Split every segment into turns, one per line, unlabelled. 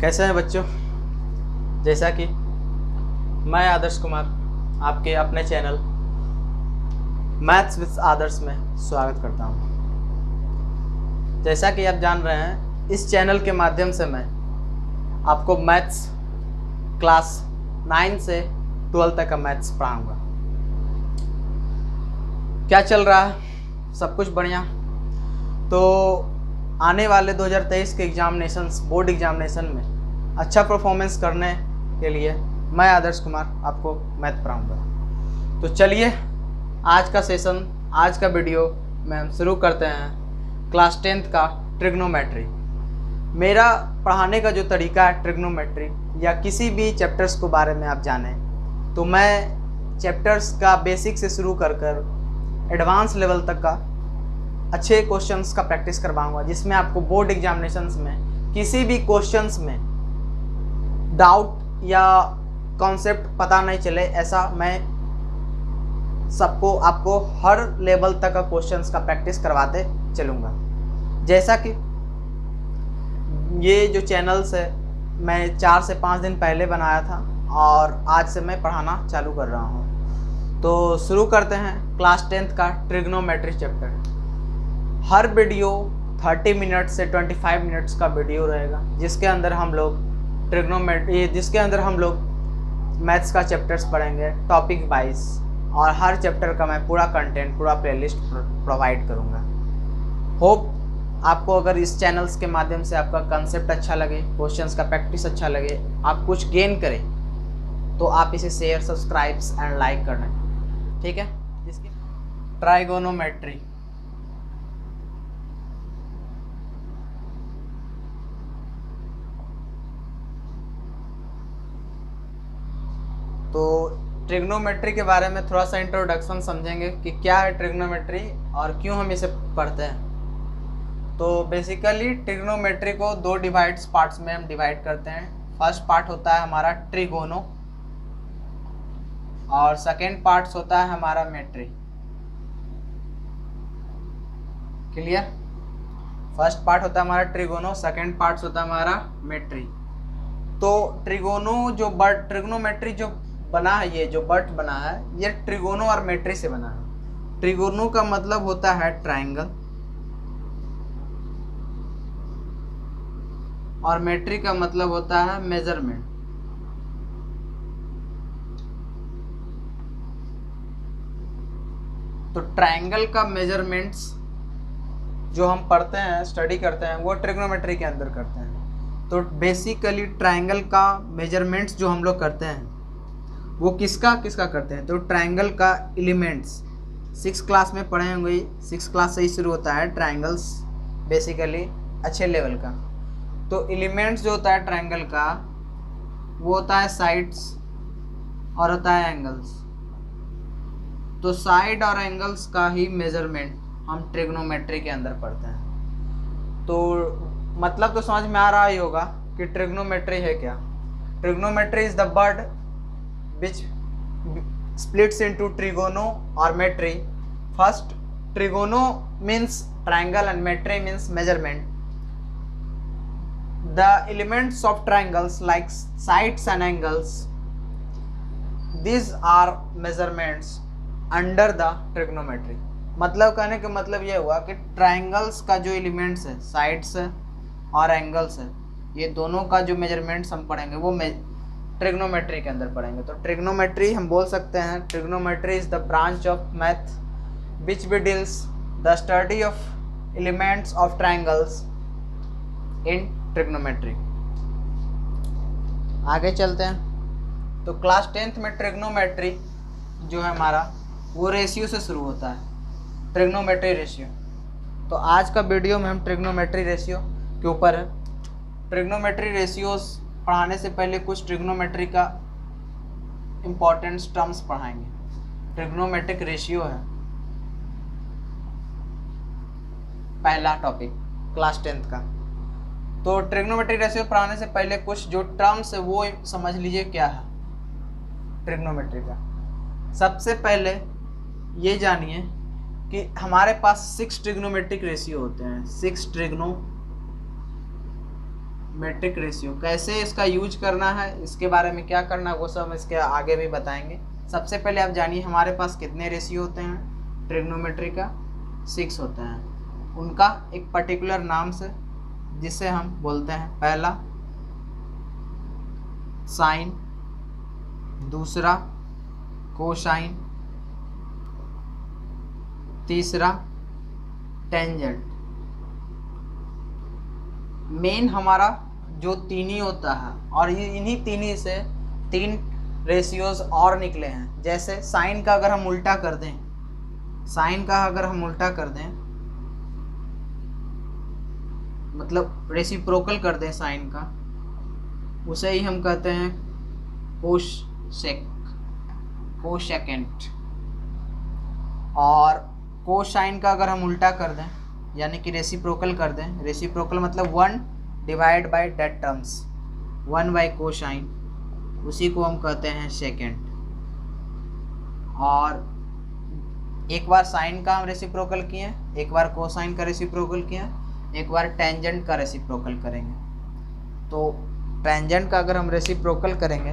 कैसे हैं बच्चों। जैसा कि मैं आदर्श कुमार आपके अपने चैनल मैथ्स विद आदर्श में स्वागत करता हूं। जैसा कि आप जान रहे हैं, इस चैनल के माध्यम से मैं आपको मैथ्स क्लास 9 से 12 तक का मैथ्स पढ़ाऊंगा। क्या चल रहा है? सब कुछ बढ़िया। तो आने वाले 2023 के एग्जामिनेशंस, बोर्ड एग्जामिनेशन में अच्छा परफॉर्मेंस करने के लिए मैं आदर्श कुमार आपको मैथ पढ़ाऊंगा। तो चलिए आज का सेशन, आज का वीडियो में हम शुरू करते हैं क्लास 10th का ट्रिग्नोमेट्री। मेरा पढ़ाने का जो तरीका है ट्रिग्नोमेट्री या किसी भी चैप्टर्स को बारे में आप जानें, तो मैं चैप्टर्स का बेसिक से शुरू कर एडवांस लेवल तक का अच्छे क्वेश्चंस का प्रैक्टिस करवाऊंगा, जिसमें आपको बोर्ड एग्जामिनेशंस में किसी भी क्वेश्चंस में डाउट या कॉन्सेप्ट पता नहीं चले, ऐसा मैं सबको आपको हर लेवल तक का क्वेश्चंस का प्रैक्टिस करवाते चलूँगा। जैसा कि ये जो चैनल्स है मैं 4 से 5 दिन पहले बनाया था और आज से मैं पढ़ाना चालू कर रहा हूँ। तो शुरू करते हैं क्लास 10th का ट्रिग्नोमेट्री चैप्टर। हर वीडियो 30 मिनट से 25 मिनट्स का वीडियो रहेगा, जिसके अंदर हम लोग मैथ्स का चैप्टर्स पढ़ेंगे टॉपिक वाइज, और हर चैप्टर का मैं पूरा कंटेंट, पूरा प्लेलिस्ट प्रोवाइड करूँगा। होप आपको अगर इस चैनल्स के माध्यम से आपका कंसेप्ट अच्छा लगे, क्वेश्चंस का प्रैक्टिस अच्छा लगे, आप कुछ गेन करें, तो आप इसे शेयर, सब्सक्राइब्स एंड लाइक करना, ठीक है। इसके ट्राइगोनोमेट्री, तो ट्रिग्नोमेट्री के बारे में थोड़ा सा इंट्रोडक्शन समझेंगे कि क्या है ट्रिग्नोमेट्री और क्यों हम इसे पढ़ते हैं। तो बेसिकली ट्रिग्नोमेट्री को 2 पार्ट्स में हम डिवाइड करते हैं। फर्स्ट पार्ट होता है हमारा ट्रिगोनो और सेकेंड पार्ट होता है हमारा मेट्री। क्लियर? फर्स्ट पार्ट होता है हमारा ट्रिगोनो, सेकेंड पार्ट होता है हमारा मेट्री। तो ट्रिग्नोमेट्री जो बना है, ये जो बट बना है, ये ट्रिगोनो और मेट्री से बना है। ट्रिगोनो का मतलब होता है ट्रायंगल और मेट्री का मतलब होता है मेजरमेंट। तो ट्रायंगल का मेजरमेंट्स जो हम पढ़ते हैं, स्टडी करते हैं, वो ट्रिग्नोमेट्री के अंदर करते हैं। तो बेसिकली ट्रायंगल का मेजरमेंट्स जो हम लोग करते हैं वो किसका करते हैं, तो ट्रायंगल का एलिमेंट्स 6 क्लास में पढ़े होंगे। 6 क्लास से ही शुरू होता है ट्रायंगल्स, बेसिकली अच्छे लेवल का। तो एलिमेंट्स जो होता है ट्रायंगल का, वो होता है साइड्स और होता है एंगल्स। तो साइड और एंगल्स का ही मेजरमेंट हम ट्रिग्नोमेट्री के अंदर पढ़ते हैं। तो मतलब तो समझ में आ रहा ही होगा कि ट्रिग्नोमेट्री है क्या। Trigonometry is the word which splits into trigono or metry. First, trigono means triangle and metry means measurement. The elements of triangles like sides and angles, these are measurements under the trigonometry. मतलब कहने का मतलब ये हुआ कि triangles का जो elements है, साइड्स है और एंगल्स है, ये दोनों का जो मेजरमेंट्स हम पढ़ेंगे वो ट्रिग्नोमेट्री के अंदर पढ़ेंगे। तो ट्रिग्नोमेट्री हम बोल सकते हैं, trigonometry is the branch of math which भी deals the study of elements of triangles in trigonometry. आगे चलते हैं। तो क्लास 10th में ट्रिग्नोमेट्री जो है हमारा, वो रेशियो से शुरू होता है, ट्रिग्नोमेट्री रेशियो। तो आज का वीडियो में हम ट्रिग्नोमेट्री रेशियो के ऊपर है। ट्रिग्नोमेट्री रेशियोज पढ़ाने से पहले कुछ ट्रिग्नोमेट्री का इम्पोर्टेंट टर्म्स पढ़ाएंगे। ट्रिग्नोमेट्रिक रेशियो है पहला टॉपिक क्लास 10th का। तो ट्रिग्नोमेट्रिक रेशियो पढ़ाने से पहले कुछ जो टर्म्स है वो समझ लीजिए क्या है ट्रिग्नोमेट्री का। सबसे पहले ये जानिए कि हमारे पास 6 ट्रिग्नोमेट्रिक रेशियो होते हैं। 6 मेट्रिक रेशियो कैसे इसका यूज करना है, इसके बारे में क्या करना है वो सब हम इसके आगे भी बताएंगे। सबसे पहले आप जानिए हमारे पास कितने रेशियो होते हैं ट्रिग्नोमेट्री का, 6 होते हैं। उनका एक पर्टिकुलर नाम से जिसे हम बोलते हैं, पहला साइन, दूसरा कोसाइन, तीसरा टेंजेंट। मेन हमारा जो तीन ही होता है और इन्हीं तीन ही से 3 रेशियोज और निकले हैं। जैसे साइन का अगर हम उल्टा कर दें, मतलब रेसिप्रोकल कर दें साइन का, उसे ही हम कहते हैं कोसेकेंट। और कोसाइन का अगर हम उल्टा कर दें यानी कि रेसिप्रोकल कर दें, रेसिप्रोकल मतलब 1 divide by that terms, 1 by cosine, उसी को हम कहते हैं सेकेंड। और एक बार साइन का हम रेसिप्रोकल किए, एक बार कोसाइन का रेसिप्रोकल किए, एक बार टेंजेंट का रेसिप्रोकल करेंगे। तो टेंजेंट का अगर हम रेसिप्रोकल करेंगे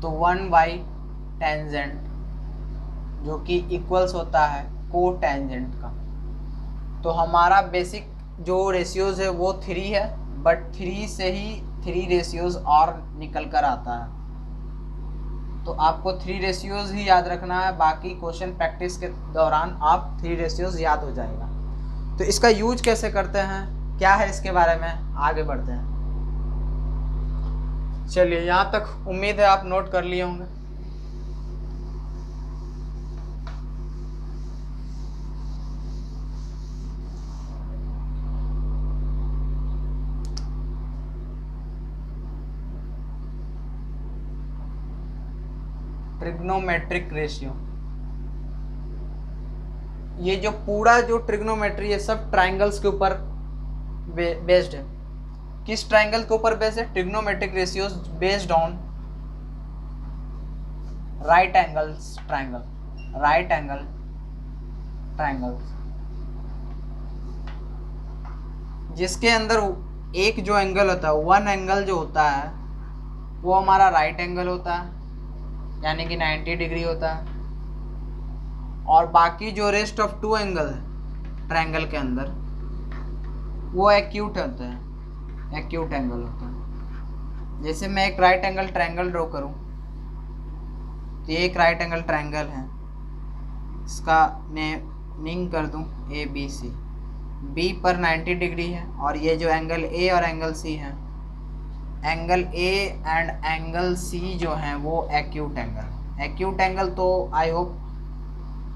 तो 1 बाई टेंजेंट जो कि इक्वल्स होता है को टेंजेंट का। तो हमारा बेसिक जो रेशियोज है वो 3 है, बट 3 से ही 3 रेशियोज और निकल कर आता है। तो आपको 3 रेशियोज ही याद रखना है, बाकी क्वेश्चन प्रैक्टिस के दौरान आप 3 रेशियोज याद हो जाएगा। तो इसका यूज कैसे करते हैं, क्या है इसके बारे में आगे बढ़ते हैं। चलिए, यहाँ तक उम्मीद है आप नोट कर लिए होंगे। ट्रिग्नोमेट्रिक रेशियो, ये जो पूरा जो ट्रिग्नोमेट्री है सब ट्राइंगल्स के ऊपर बेस्ड है। किस ट्राइंगल के ऊपर बेस्ड है? Trigonometric ratios based on right angles triangle, right angle triangles, जिसके अंदर एक जो एंगल होता है, 1 एंगल जो होता है वो हमारा राइट एंगल होता है, यानी कि 90 डिग्री होता है। और बाकी जो रेस्ट ऑफ 2 एंगल है ट्रायंगल के अंदर वो एक्यूट होते हैं, एक्यूट एंगल होता है। जैसे मैं एक राइट एंगल ट्रायंगल ड्रॉ करूं तो ये एक राइट एंगल ट्रायंगल है, इसका नेमिंग कर दूं ABC, B पर 90 डिग्री है। और ये जो एंगल A और एंगल C है, angle A and angle C जो हैं वो एक्यूट एंगल। एक्यूट एंगल तो आई होप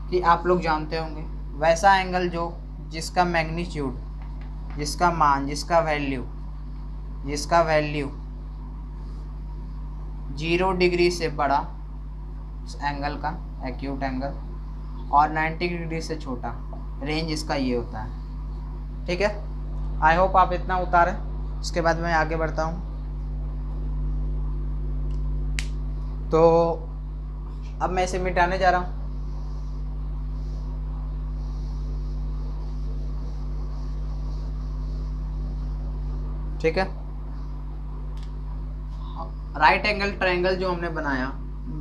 कि आप लोग जानते होंगे, वैसा एंगल जो जिसका मैग्नीट्यूड, जिसका मान, जिसका वैल्यू 0 डिग्री से बड़ा उस एंगल का एक्यूट एंगल, और 90 डिग्री से छोटा, रेंज इसका ये होता है। ठीक है, आई होप आप इतना उतारें। उसके बाद मैं आगे बढ़ता हूँ। तो अब मैं इसे मिटाने जा रहा हूँ। ठीक है, राइट एंगल ट्रायंगल जो हमने बनाया,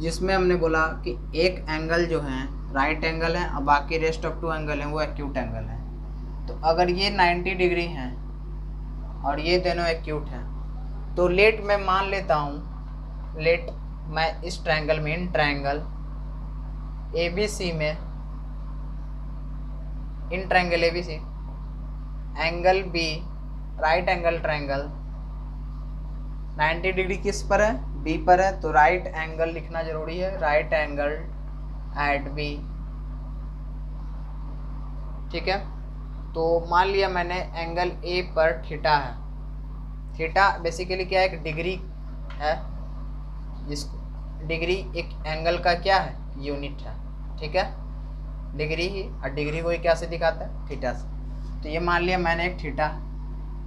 जिसमें हमने बोला कि एक एंगल जो है राइट एंगल है और बाकी रेस्ट ऑफ 2 एंगल हैं वो एक्यूट एंगल है। तो अगर ये 90 डिग्री हैं और ये दोनों एक्यूट हैं, तो लेट मैं मान लेता हूँ, लेट मैं इस ट्रायंगल में, इन ट्रायंगल ABC में, in triangle ABC angle B right angle triangle 90 degree किस पर है? B पर है। तो राइट एंगल लिखना जरूरी है, राइट एंगल एट B। ठीक है, तो मान लिया मैंने एंगल A पर थीटा है। थीटा बेसिकली क्या है? एक डिग्री है, जिस डिग्री एक एंगल का क्या है? यूनिट है। ठीक है, डिग्री ही, और डिग्री को क्या से दिखाता है? थीटा से। तो ये मान लिया मैंने एक थीटा,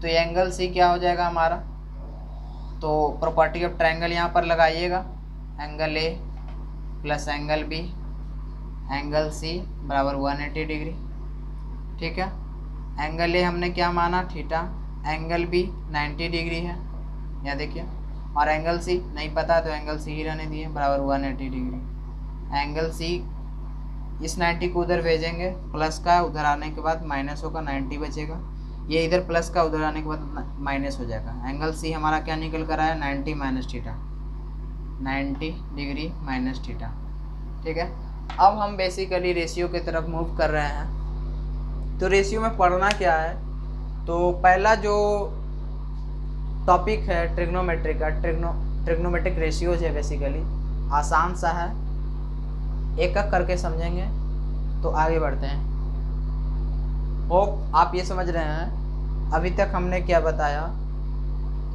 तो ये एंगल C क्या हो जाएगा हमारा? तो प्रॉपर्टी ऑफ ट्रायंगल यहाँ पर लगाइएगा, angle A plus angle B angle C बराबर 180 डिग्री, ठीक है। एंगल ए हमने क्या माना, थीटा। एंगल बी 90 डिग्री है, यहाँ देखिए। और एंगल सी नहीं पता तो एंगल सी ही रहने दिए, बराबर 180 डिग्री। एंगल सी इस 90 को उधर भेजेंगे, प्लस का उधर आने के बाद माइनस होगा, 90 बचेगा। ये इधर प्लस का उधर आने के बाद माइनस हो जाएगा। एंगल सी हमारा क्या निकल कर आया, 90 minus theta, 90 degree minus theta, ठीक है। अब हम बेसिकली रेशियो की तरफ मूव कर रहे हैं। तो रेशियो में पढ़ना क्या है, तो पहला जो टॉपिक है ट्रिग्नोमेट्री का, ट्रिग्नोमेट्रिक रेशियोज है। बेसिकली आसान सा है, एक एक करके समझेंगे तो आगे बढ़ते हैं। होप आप ये समझ रहे हैं। अभी तक हमने क्या बताया,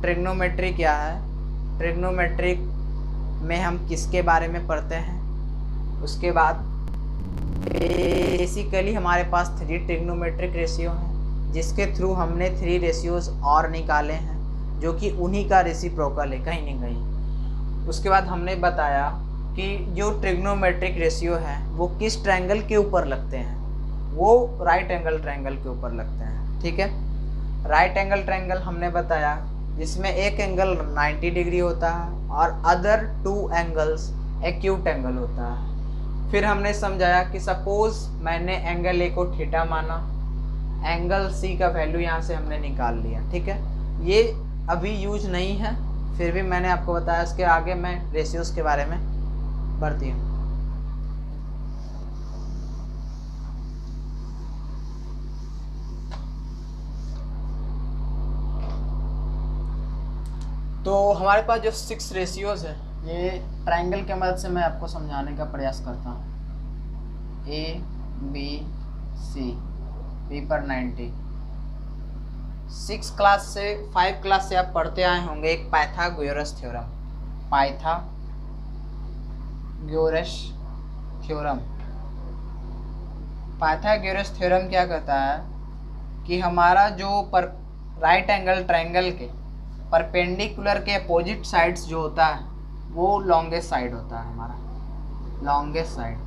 ट्रिग्नोमेट्री क्या है, ट्रिग्नोमेट्रिक में हम किसके बारे में पढ़ते हैं। उसके बाद बेसिकली हमारे पास 3 ट्रिग्नोमेट्रिक रेशियो हैं, जिसके थ्रू हमने 3 रेशियोज और निकाले हैं, जो कि उन्हीं का रेसिप्रोकल है कहीं न कहीं। उसके बाद हमने बताया कि जो ट्रिग्नोमेट्रिक रेशियो है वो किस ट्रायंगल के ऊपर लगते हैं, वो राइट एंगल ट्रायंगल के ऊपर लगते हैं, ठीक है। राइट एंगल ट्रायंगल हमने बताया जिसमें एक एंगल 90 डिग्री होता है और अदर 2 एंगल्स एक्यूट एंगल होता है। फिर हमने समझाया कि सपोज मैंने एंगल ए को थीटा माना, एंगल सी का वैल्यू यहाँ से हमने निकाल लिया, ठीक है। ये अभी यूज नहीं है, फिर भी मैंने आपको बताया। इसके आगे मैं रेशियोज के बारे में बढ़ती हूँ। तो हमारे पास जो 6 रेशियोज है, ये ट्रायंगल के मदद से मैं आपको समझाने का प्रयास करता हूँ। ए बी सी, बी पर 90। 6 क्लास से 5 क्लास से आप पढ़ते आए होंगे एक पाइथागोरस थ्योरम। पाइथागोरस थ्योरम क्या कहता है कि हमारा जो राइट एंगल ट्रायंगल के परपेंडिकुलर के अपोजिट साइड्स जो होता है वो लॉन्गेस्ट साइड होता है, हमारा लॉन्गेस्ट साइड।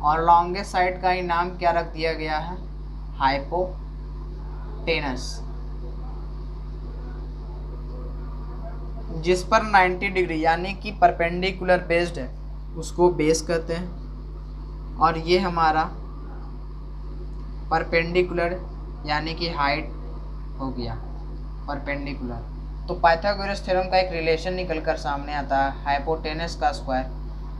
और लॉन्गेस्ट साइड का ही नाम क्या रख दिया गया है, हाइपोटेनस। जिस पर 90 डिग्री यानी कि परपेंडिकुलर बेस्ड है उसको बेस कहते हैं। और ये हमारा परपेंडिकुलर यानी कि हाइट हो गया परपेंडिकुलर। तो पाइथागोरस थ्योरम का एक रिलेशन निकल कर सामने आता है, हाइपोटेनस का स्क्वायर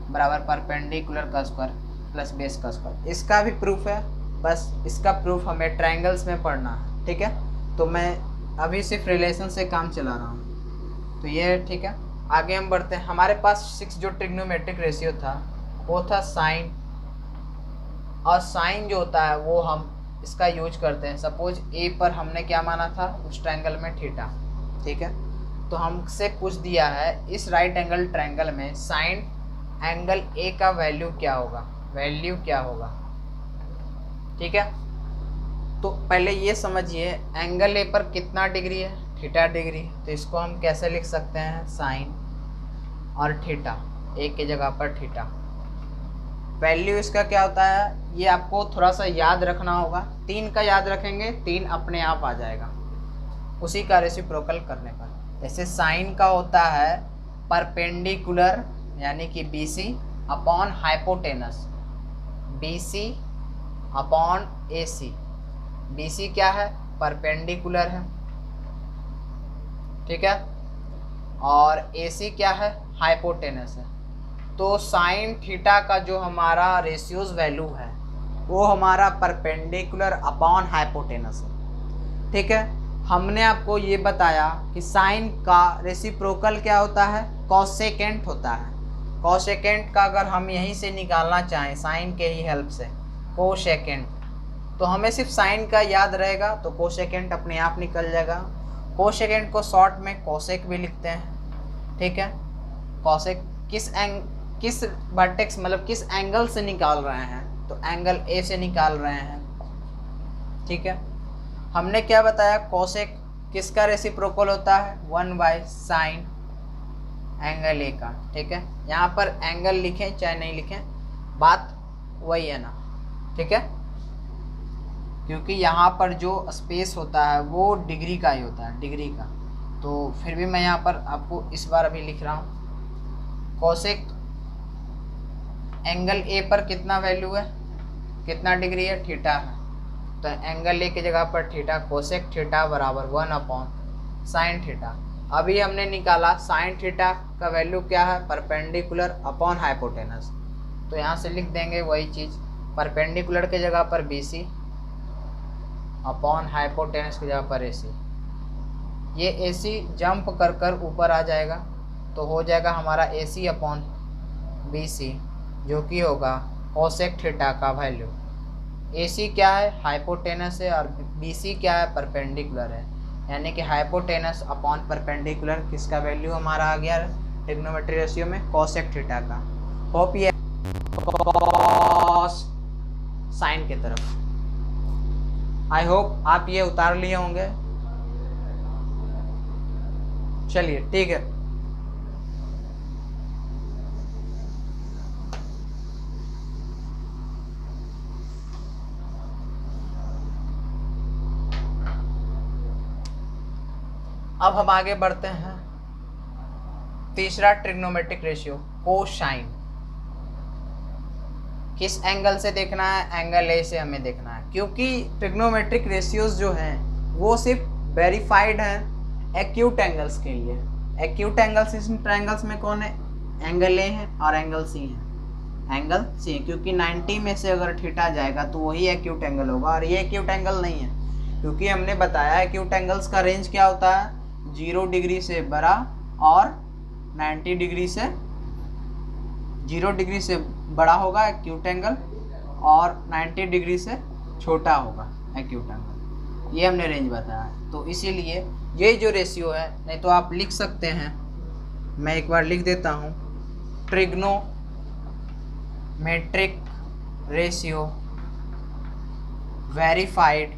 बराबर परपेंडिकुलर का स्क्वायर प्लस बेस का स्क्वायर। इसका भी प्रूफ है, बस इसका प्रूफ हमें ट्रायंगल्स में पढ़ना है, ठीक है। तो मैं अभी सिर्फ रिलेशन से काम चला रहा हूँ, तो ये ठीक है। आगे हम बढ़ते हैं। हमारे पास 6 जो ट्रिग्नोमेट्रिक रेशियो था वो था साइन, और साइन जो होता है वो हम इसका यूज करते हैं। सपोज ए पर हमने क्या माना था, उस ट्रायंगल में थीटा, ठीक है। तो हमसे पूछ दिया है इस राइट एंगल ट्रायंगल में साइन एंगल ए का वैल्यू क्या होगा, ठीक है। तो पहले ये समझिए एंगल ए पर कितना डिग्री है, थीटा डिग्री। तो इसको हम कैसे लिख सकते हैं, साइन और थीटा, ए की जगह पर थीटा। वैल्यू इसका क्या होता है ये आपको थोड़ा सा याद रखना होगा। 3 का याद रखेंगे 3 अपने आप आ जाएगा उसी का रेसिप्रोकल करने पर। जैसे साइन का होता है परपेंडिकुलर यानी कि BC upon hypotenuse, BC upon AC। BC क्या है, परपेंडिकुलर है, ठीक है। और AC क्या है, हाइपोटेनस है। तो साइन थीटा का जो हमारा रेशियोज वैल्यू है वो हमारा परपेंडिकुलर अपॉन हाइपोटेनस है, ठीक है। हमने आपको ये बताया कि साइन का रेसिप्रोकल क्या होता है, कोसेकेंट होता है। कोसेकेंट का अगर हम यहीं से निकालना चाहें साइन के ही हेल्प से, कोसेकेंट, तो हमें सिर्फ साइन का याद रहेगा तो कोसेकेंट अपने आप निकल जाएगा। कोसेकेंट को शॉर्ट में कोसेक भी लिखते हैं, ठीक है। कोसेक किस वर्टेक्स मतलब किस एंगल से निकाल रहे हैं, तो एंगल ए से निकाल रहे हैं, ठीक है। हमने क्या बताया, कोसेक किसका रेसिप्रोकल होता है, 1/sin एंगल ए का, ठीक है। यहाँ पर एंगल लिखें चाहे नहीं लिखें, बात वही है ना, ठीक है, क्योंकि यहाँ पर जो स्पेस होता है वो डिग्री का ही होता है, डिग्री का। तो फिर भी मैं यहाँ पर आपको इस बार अभी लिख रहा हूँ, कोसेक एंगल ए पर कितना वैल्यू है, कितना डिग्री है, थीटा है। तो एंगल ए की जगह पर थीटा, कोसेक थीटा बराबर 1/sin थीटा। अभी हमने निकाला sin थीटा का वैल्यू क्या है, परपेंडिकुलर अपॉन हाइपोटेनस। तो यहाँ से लिख देंगे वही चीज़, परपेंडिकुलर के जगह पर BC अपॉन हाइपोटेनस की जगह पर AC। ये AC जंप कर कर ऊपर आ जाएगा, तो हो जाएगा हमारा AC अपॉन BC, जो कि होगा कोसेक थीटा का वैल्यू। AC क्या है, हाइपोटेनस है, और BC क्या है, परपेंडिकुलर है, यानी कि हाइपोटेनस अपॉन परपेंडिकुलर किसका वैल्यू हमारा आ गया ट्रिग्नोमेट्री रेशियो में, कोसेक थीटा का। होप ये साइन की तरफ, आई होप आप ये उतार लिए होंगे। चलिए ठीक है, अब हम आगे बढ़ते हैं। तीसरा ट्रिग्नोमेट्रिक रेशियो, कोसाइन। किस एंगल से देखना है, एंगल ए से हमें देखना है, क्योंकि ट्रिग्नोमेट्रिक रेशियोज जो हैं वो सिर्फ वेरीफाइड हैं एक्यूट एंगल्स के लिए। एक्यूट एंगल्स इन ट्रायंगल्स में कौन है, एंगल ए है और एंगल सी है, एंगल सी है, क्योंकि 90 में से अगर थीटा जाएगा तो वही एक्यूट एंगल होगा, और ये एक्यूट एंगल नहीं है, क्योंकि हमने बताया एक्यूट एंगल्स का रेंज क्या होता है, 0 डिग्री से बड़ा और 90 डिग्री से, 0 डिग्री से बड़ा होगा एक्यूट एंगल और 90 डिग्री से छोटा होगा एक्यूट एंगल, ये हमने रेंज बताया है। तो इसीलिए ये जो रेशियो है, नहीं तो आप लिख सकते हैं, मैं एक बार लिख देता हूँ, ट्रिग्नोमेट्रिक रेशियो वेरीफाइड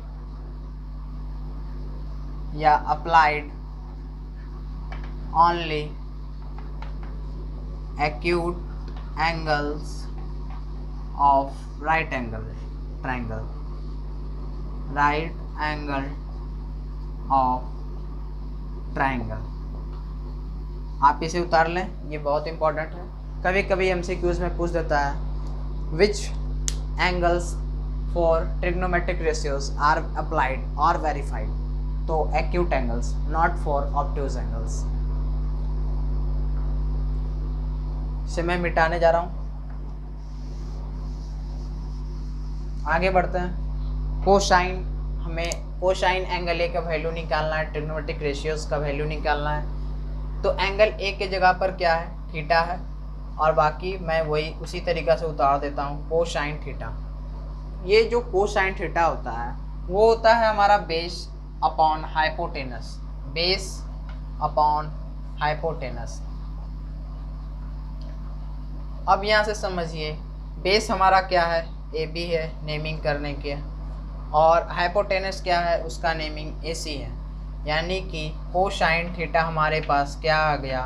या applied only acute angles of right angle triangle, right angle of triangle। आप इसे उतार लें, ये बहुत इंपॉर्टेंट है, कभी कभी MCQs में पूछ देता है, which angles for trigonometric ratios are applied or verified, तो acute angles, not for obtuse angles। इसे मैं मिटाने जा रहा हूँ, आगे बढ़ते हैं। कोसाइन, हमें कोसाइन एंगल ए का वैल्यू निकालना है, ट्रिग्नोमेट्रिक रेशियोज का वैल्यू निकालना है। तो एंगल ए के जगह पर क्या है, थीटा है, और बाकी मैं वही उसी तरीक़ा से उतार देता हूँ, कोसाइन थीटा। ये जो कोसाइन थीटा होता है वो होता है हमारा base upon hypotenuse, base upon hypotenuse. अब यहाँ से समझिए, बेस हमारा क्या है, ए बी है नेमिंग करने के, और हाइपोटेनस क्या है, उसका नेमिंग ए सी है, यानी कि कोसाइन थीटा हमारे पास क्या आ गया,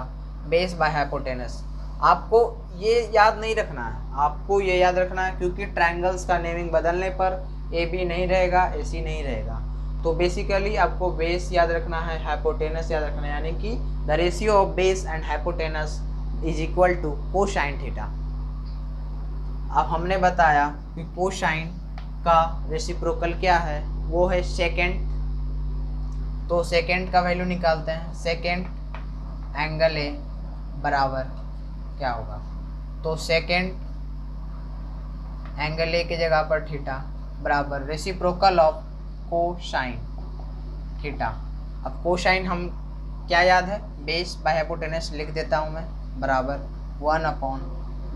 बेस बाय हाइपोटेनस। आपको ये याद नहीं रखना है, आपको ये याद रखना है, क्योंकि ट्रायंगल्स का नेमिंग बदलने पर ए बी नहीं रहेगा, ए सी नहीं रहेगा। तो बेसिकली आपको बेस याद रखना है, हाइपोटेनस याद रखना है, यानी कि the ratio of base and hypotenuse is equal to cosine theta. अब हमने बताया कि कोसाइन का रेसिप्रोकल क्या है, वो है सेकेंड। तो सेकेंड का वैल्यू निकालते हैं, सेकेंड एंगल ए बराबर क्या होगा, तो सेकेंड एंगल ए की जगह पर थीटा बराबर रेसिप्रोकल ऑफ कोसाइन थीटा। अब कोसाइन हम क्या याद है, बेस बाय हाइपोटेनस लिख देता हूँ मैं, बराबर 1 अपॉन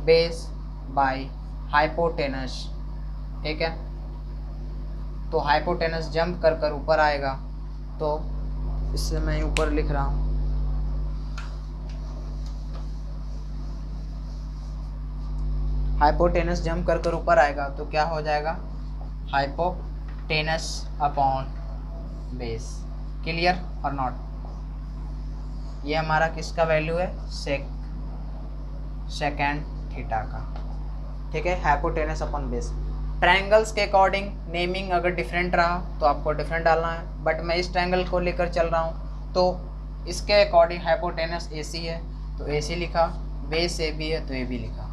बेस बाय हाइपोटेनस, ठीक है। तो हाइपोटेनस जंप कर कर ऊपर आएगा, तो इससे मैं ऊपर लिख रहा हूँ, हाइपोटेनस जंप कर कर ऊपर आएगा तो क्या हो जाएगा, हाइपोटेनस अपॉन बेस। क्लियर और नॉट, ये हमारा किसका वैल्यू है, सेकेंड थीटा का, ठीक है, हाइपोटेनस अपॉन बेस। ट्रायंगल्स के अकॉर्डिंग नेमिंग अगर डिफरेंट रहा तो आपको डिफरेंट डालना है, बट मैं इस ट्रायंगल को लेकर चल रहा हूँ तो इसके अकॉर्डिंग हाइपोटेनस AC है तो AC लिखा, बेस AB है तो AB लिखा।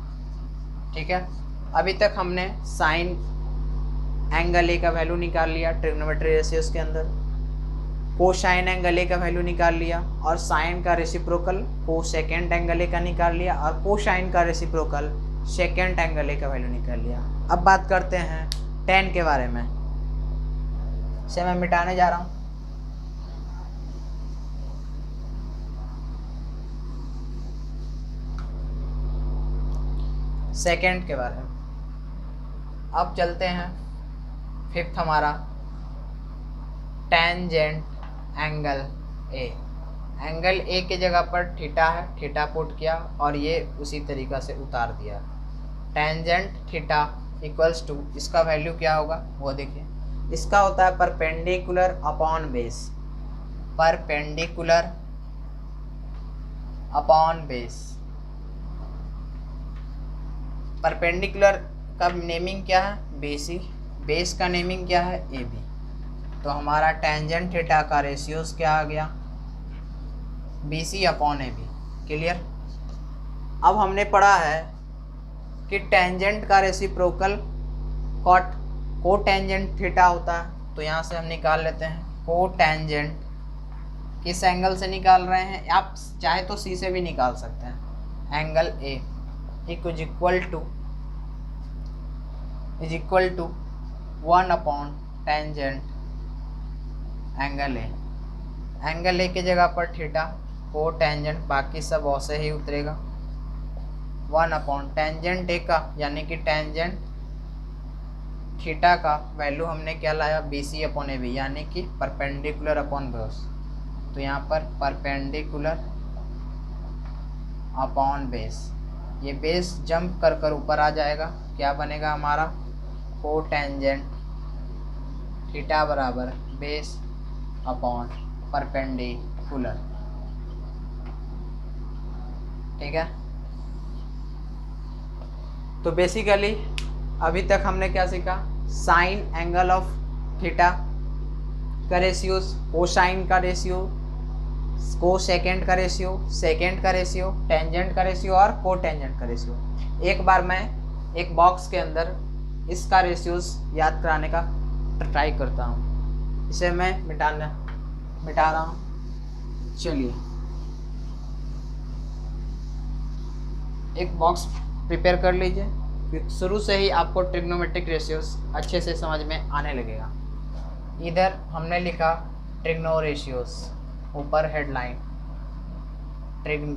ठीक है, अभी तक हमने साइन एंगल A का वैल्यू निकाल लिया ट्रिग्नोमेट्री रेशियोज के अंदर, कोसाइन एंगल A का वैल्यू निकाल लिया, और साइन का रेसिप्रोकल कोसेकेंड एंगल A का निकाल लिया, और कोसाइन का रेसिप्रोकल सेकेंड एंगल A का वैल्यू निकाल लिया। अब बात करते हैं tan के बारे में, इसे मैं मिटाने जा रहा हूँ। सेकेंड के बारे में अब चलते हैं। फिफ्थ हमारा tangent angle A। Angle A के जगह पर थीटा है, थीटा पुट किया और ये उसी तरीक़ा से उतार दिया। टेंजेंट थीटा इक्वल्स टू, इसका वैल्यू क्या होगा वो देखिए, इसका होता है perpendicular upon base, perpendicular upon base. Perpendicular का नेमिंग क्या है BC, बेस का नेमिंग क्या है AB। तो हमारा टेंजेंट थीटा का रेशियोज क्या आ गया BC अपॉन AB। क्लियर। अब हमने पढ़ा है कि टेंजेंट का रेसिप्रोकल को टेंजेंट थीटा होता है, तो यहाँ से हम निकाल लेते हैं को टेंजेंट किस एंगल से निकाल रहे हैं, आप चाहे तो C से भी निकाल सकते हैं। Angle A is equal to 1 upon tangent angle A। Angle A की जगह पर थीटा, को टेंजेंट, बाकी सब वैसे ही उतरेगा। 1 अपॉन टेंजेंट A का यानी कि टेंजेंट थीटा का वैल्यू हमने क्या लाया BC अपॉन AB, यानी कि परपेंडिकुलर अपॉन बेस। तो यहाँ पर परपेंडिकुलर अपॉन बेस, ये बेस जंप कर कर ऊपर आ जाएगा, क्या बनेगा हमारा को टेंजेंट थीटा बराबर बेस अपॉन परपेंडिकुलर। ठीक है, तो बेसिकली अभी तक हमने क्या सीखा, साइन एंगल ऑफ थीटा का रेशियो, कोसाइन का रेशियो, को सेकेंड का रेशियो, सेकेंड का रेशियो, टेंजेंट का रेशियो और को टेंजेंट का रेशियो। एक बार मैं एक बॉक्स के अंदर इसका रेशियोज याद कराने का ट्राई करता हूँ, इसे मैं मिटा रहा हूँ। चलिए एक बॉक्स प्रिपेयर कर लीजिए, शुरू से ही आपको ट्रिग्नोमेट्रिक रेशियोज अच्छे से समझ में आने लगेगा। इधर हमने लिखा ट्रिग्नो रेशियोज, ऊपर headline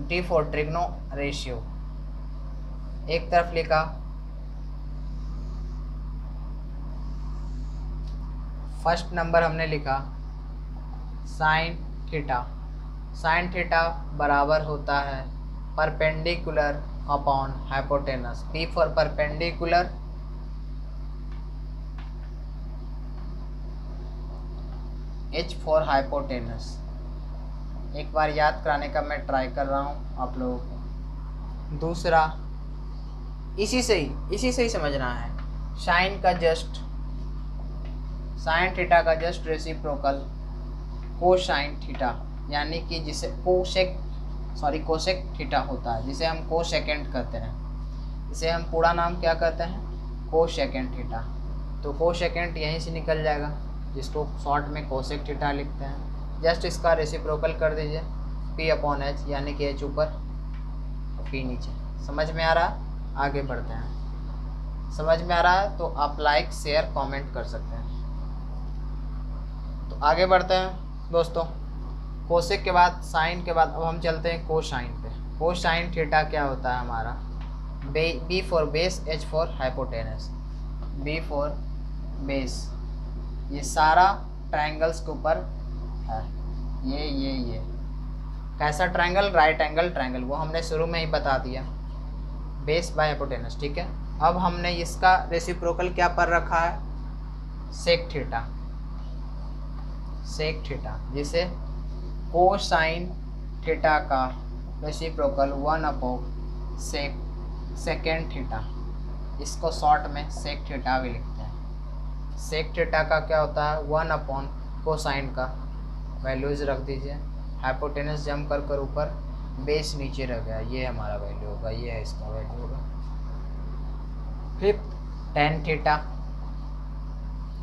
T for trigno ratio, एक तरफ लिखा फर्स्ट नंबर हमने लिखा साइन थीटा। साइन थीटा बराबर होता है perpendicular upon hypotenuse. P for perpendicular, H for hypotenuse. एक बार याद कराने का मैं ट्राई कर रहा हूँ आप लोगों को। दूसरा इसी से ही समझना है, साइन थीटा का जस्ट रेसिप्रोकल कोसाइन थीटा, यानी कि जिसे कोसेक थीटा होता है, जिसे हम कोसेकेंड कहते हैं। इसे हम पूरा नाम क्या कहते हैं, कोसेकेंड थीटा। तो कोसेकेंड यहीं से निकल जाएगा, जिसको शॉर्ट में कोसेक थीटा लिखते हैं। जस्ट इसका रेसिप्रोकल कर दीजिए P अपॉन H, यानी कि H ऊपर P नीचे। समझ में आ रहा? आगे बढ़ते हैं। समझ में आ रहा है तो आप लाइक शेयर कमेंट कर सकते हैं। तो आगे बढ़ते हैं दोस्तों। कोसेक के बाद, साइन के बाद अब हम चलते हैं कोसाइन पे। कोसाइन थीटा क्या होता है हमारा, B for base, H for hypotenuse. B for base, ये सारा ट्रायंगल्स के ऊपर है। ये कैसा ट्रायंगल, राइट एंगल ट्रायंगल, वो हमने शुरू में ही बता दिया, बेस बाय हाइपोटेनस। ठीक है, अब हमने इसका रेसिप्रोकल क्या पर रखा है, सेक थीटा। सेक थीटा, जिसे कोसाइन थीटा का रेसिप्रोकल 1 अपॉन सेकेंड थीटा, इसको शॉर्ट में सेक थीटा भी लिखते हैं। सेक थीटा का क्या होता है 1 कोसाइन का वैल्यूज रख दीजिए। हाइपोटेनस जम कर ऊपर, बेस नीचे रह गया, ये हमारा वैल्यू होगा, ये है इसका वैल्यू होगा। फिर टेन थीटा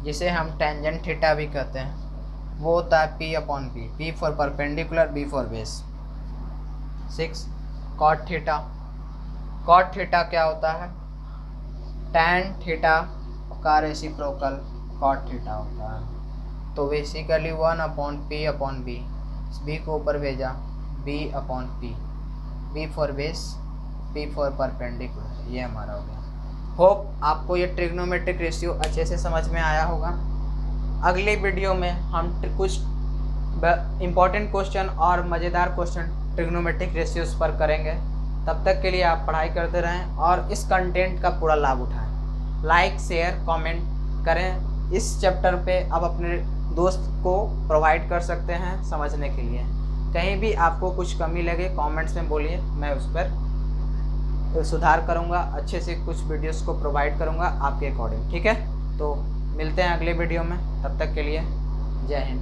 जिसे हम टेंजेंट थीटा भी कहते हैं, वो होता है P/P, P for perpendicular, B for base. 6 cot theta. Cot theta क्या होता है टैन थीटा का रेसिप्रोकल कॉट थीटा होता है। तो बेसिकली 1/P/B, B को ऊपर भेजा, B/P, B for base, P for perpendicular, ये हमारा हो गया। होप आपको ये ट्रिग्नोमेट्रिक रेशियो अच्छे से समझ में आया होगा। अगले वीडियो में हम कुछ इम्पॉर्टेंट क्वेश्चन और मज़ेदार क्वेश्चन ट्रिग्नोमेट्रिक रेशियोज पर करेंगे। तब तक के लिए आप पढ़ाई करते रहें और इस कंटेंट का पूरा लाभ उठाएं। लाइक, शेयर, कमेंट करें। इस चैप्टर पे आप अपने दोस्त को प्रोवाइड कर सकते हैं समझने के लिए। कहीं भी आपको कुछ कमी लगे कमेंट्स में बोलिए, मैं उस पर सुधार करूँगा, अच्छे से कुछ वीडियोस को प्रोवाइड करूँगा आपके अकॉर्डिंग। ठीक है, तो मिलते हैं अगले वीडियो में, तब तक के लिए जय हिंद।